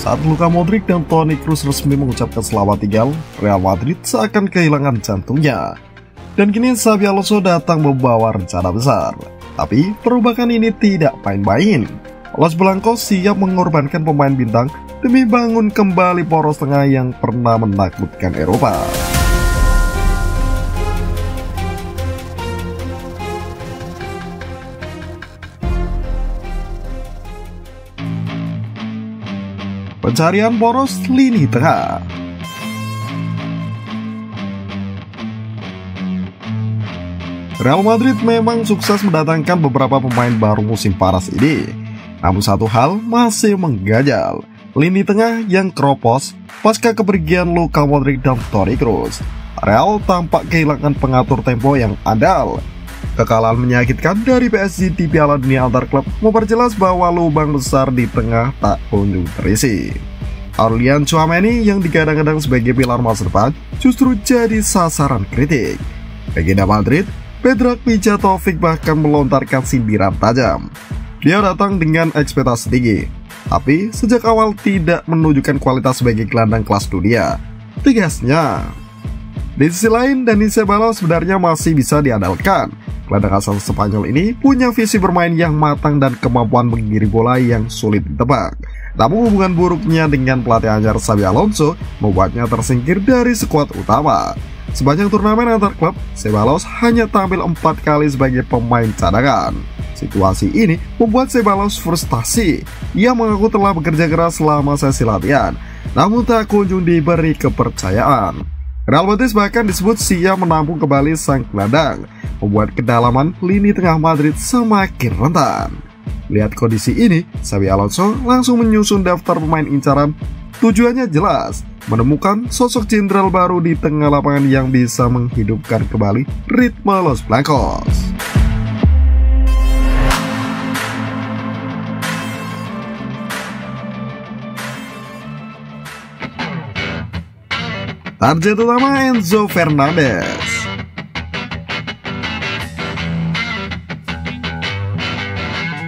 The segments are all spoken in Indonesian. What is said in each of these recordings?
Saat Luka Modric dan Toni Kroos resmi mengucapkan selamat tinggal, Real Madrid seakan kehilangan jantungnya. Dan kini Xabi Alonso datang membawa rencana besar. Tapi perubahan ini tidak main-main. Los Blancos siap mengorbankan pemain bintang demi bangun kembali poros tengah yang pernah menakutkan Eropa. Pencarian poros lini tengah. Real Madrid memang sukses mendatangkan beberapa pemain baru musim panas ini. Namun satu hal masih mengganjal, lini tengah yang keropos pasca kepergian Luka Modric dan Toni Kroos. Real tampak kehilangan pengatur tempo yang andal. Kekalahan menyakitkan dari PSG di Piala Dunia antar klub memperjelas bahwa lubang besar di tengah tak kunjung terisi. Aurelien Tchouameni yang digadang-gadang sebagai pilar masa depan justru jadi sasaran kritik. Legenda Madrid, Predrag Mijatovic bahkan melontarkan sindiran tajam. Dia datang dengan ekspektasi tinggi, tapi sejak awal tidak menunjukkan kualitas sebagai gelandang kelas dunia. Tegasnya. Di sisi lain, Dani Ceballos sebenarnya masih bisa diandalkan. Gelandang asal Spanyol ini punya visi bermain yang matang dan kemampuan mengirim bola yang sulit ditebak. Namun hubungan buruknya dengan pelatih anyar Xabi Alonso membuatnya tersingkir dari skuad utama. Sepanjang turnamen antar klub, Ceballos hanya tampil 4 kali sebagai pemain cadangan. Situasi ini membuat Ceballos frustasi. Ia mengaku telah bekerja keras selama sesi latihan, namun tak kunjung diberi kepercayaan. Real Betis bahkan disebut siap menampung kembali sang gelandang, membuat kedalaman lini tengah Madrid semakin rentan. Lihat kondisi ini, Xabi Alonso langsung menyusun daftar pemain incaran. Tujuannya jelas, menemukan sosok jenderal baru di tengah lapangan yang bisa menghidupkan kembali ritme Los Blancos. Target utama Enzo Fernandez.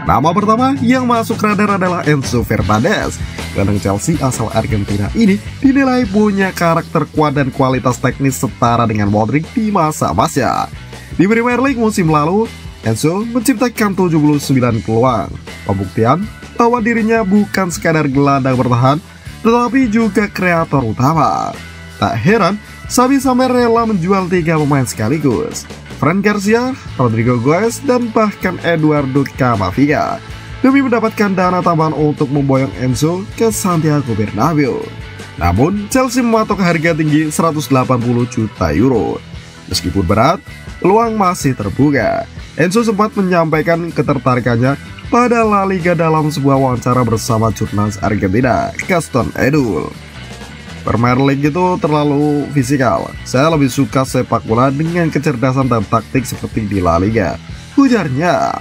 Nama pertama yang masuk radar adalah Enzo Fernandez. Gelandang Chelsea asal Argentina ini dinilai punya karakter kuat dan kualitas teknis setara dengan Modric di masa-masanya. Di Premier League musim lalu, Enzo menciptakan 79 peluang. Pembuktian bahwa dirinya bukan sekadar gelandang bertahan, tetapi juga kreator utama. Tak heran, Xabi sampai rela menjual 3 pemain sekaligus. Fran Garcia, Rodrigo Goes, dan bahkan Eduardo Camavinga demi mendapatkan dana tambahan untuk memboyong Enzo ke Santiago Bernabeu. Namun, Chelsea mematok harga tinggi 180 juta euro. Meskipun berat, peluang masih terbuka. Enzo sempat menyampaikan ketertarikannya pada La Liga dalam sebuah wawancara bersama jurnalis Argentina, Gaston Edul. Premier League itu terlalu fisikal. Saya lebih suka sepak bola dengan kecerdasan dan taktik seperti di La Liga, ujarnya.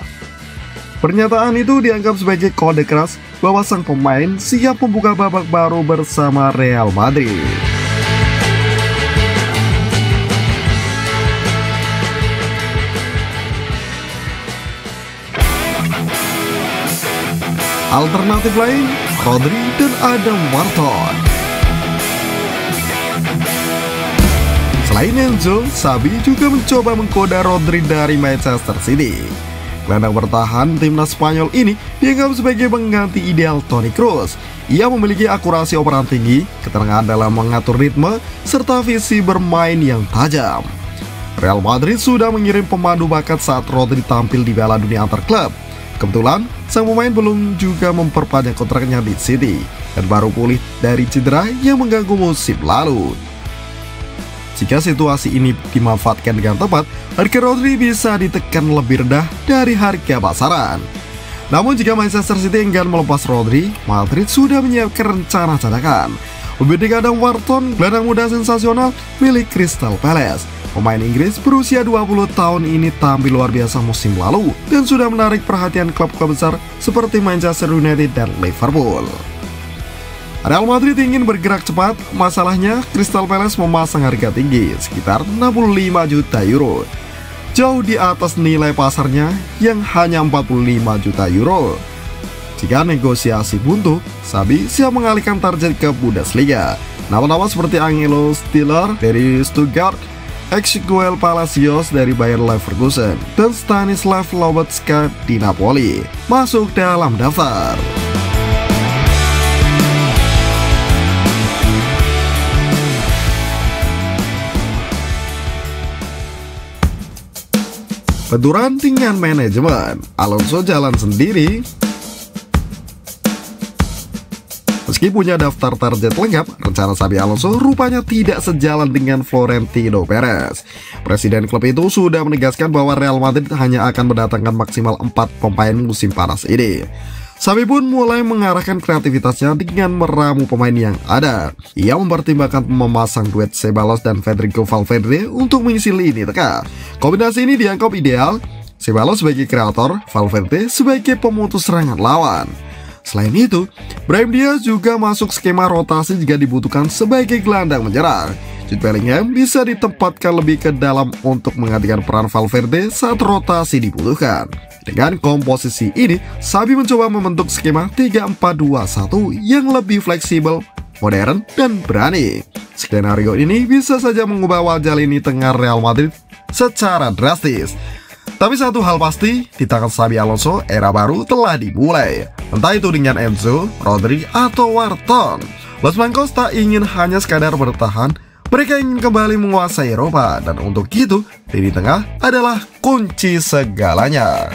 Pernyataan itu dianggap sebagai kode keras bahwa sang pemain siap membuka babak baru bersama Real Madrid. Alternatif lain, Rodri dan Adam Wharton. Selain Enzo, Xabi juga mencoba menggoda Rodri dari Manchester City. Gelandang bertahan timnas Spanyol ini dianggap sebagai pengganti ideal Toni Kroos. Ia memiliki akurasi operan tinggi, keterangan dalam mengatur ritme, serta visi bermain yang tajam. Real Madrid sudah mengirim pemandu bakat saat Rodri tampil di Piala Dunia antar klub. Kebetulan, sang pemain belum juga memperpanjang kontraknya di City dan baru pulih dari cedera yang mengganggu musim lalu. Jika situasi ini dimanfaatkan dengan tepat, harga Rodri bisa ditekan lebih rendah dari harga pasaran. Namun jika Manchester City enggan melepas Rodri, Madrid sudah menyiapkan rencana cadangan. Membidik Adam Wharton, gelandang muda sensasional milik Crystal Palace. Pemain Inggris berusia 20 tahun ini tampil luar biasa musim lalu dan sudah menarik perhatian klub-klub besar seperti Manchester United dan Liverpool. Real Madrid ingin bergerak cepat, masalahnya Crystal Palace memasang harga tinggi sekitar 65 juta euro. Jauh di atas nilai pasarnya yang hanya 45 juta euro. Jika negosiasi buntu, Xabi siap mengalihkan target ke Bundesliga. Nama-nama seperti Angelo Stiller dari Stuttgart, Ezequiel Palacios dari Bayer Leverkusen, dan Stanislav Lobotka di Napoli masuk dalam daftar. Benturan dengan manajemen, Alonso jalan sendiri. Meski punya daftar target lengkap, rencana Xabi Alonso rupanya tidak sejalan dengan Florentino Perez. Presiden klub itu sudah menegaskan bahwa Real Madrid hanya akan mendatangkan maksimal 4 pemain musim panas ini. Xabi pun mulai mengarahkan kreativitasnya dengan meramu pemain yang ada. Ia mempertimbangkan memasang duet Ceballos dan Federico Valverde untuk mengisi lini tengah. Kombinasi ini dianggap ideal, Ceballos sebagai kreator, Valverde sebagai pemutus serangan lawan. Selain itu, Brahim Diaz juga masuk skema rotasi jika dibutuhkan sebagai gelandang menyerang. Jude Bellingham bisa ditempatkan lebih ke dalam untuk menggantikan peran Valverde saat rotasi dibutuhkan. Dengan komposisi ini, Xabi mencoba membentuk skema 3-4-2-1 yang lebih fleksibel, modern, dan berani. Skenario ini bisa saja mengubah wajah lini tengah Real Madrid secara drastis. Tapi satu hal pasti, di tangan Xabi Alonso, era baru telah dimulai. Entah itu dengan Enzo, Rodri, atau Wharton. Los Blancos tak ingin hanya sekadar bertahan, mereka ingin kembali menguasai Eropa. Dan untuk itu, lini tengah adalah kunci segalanya.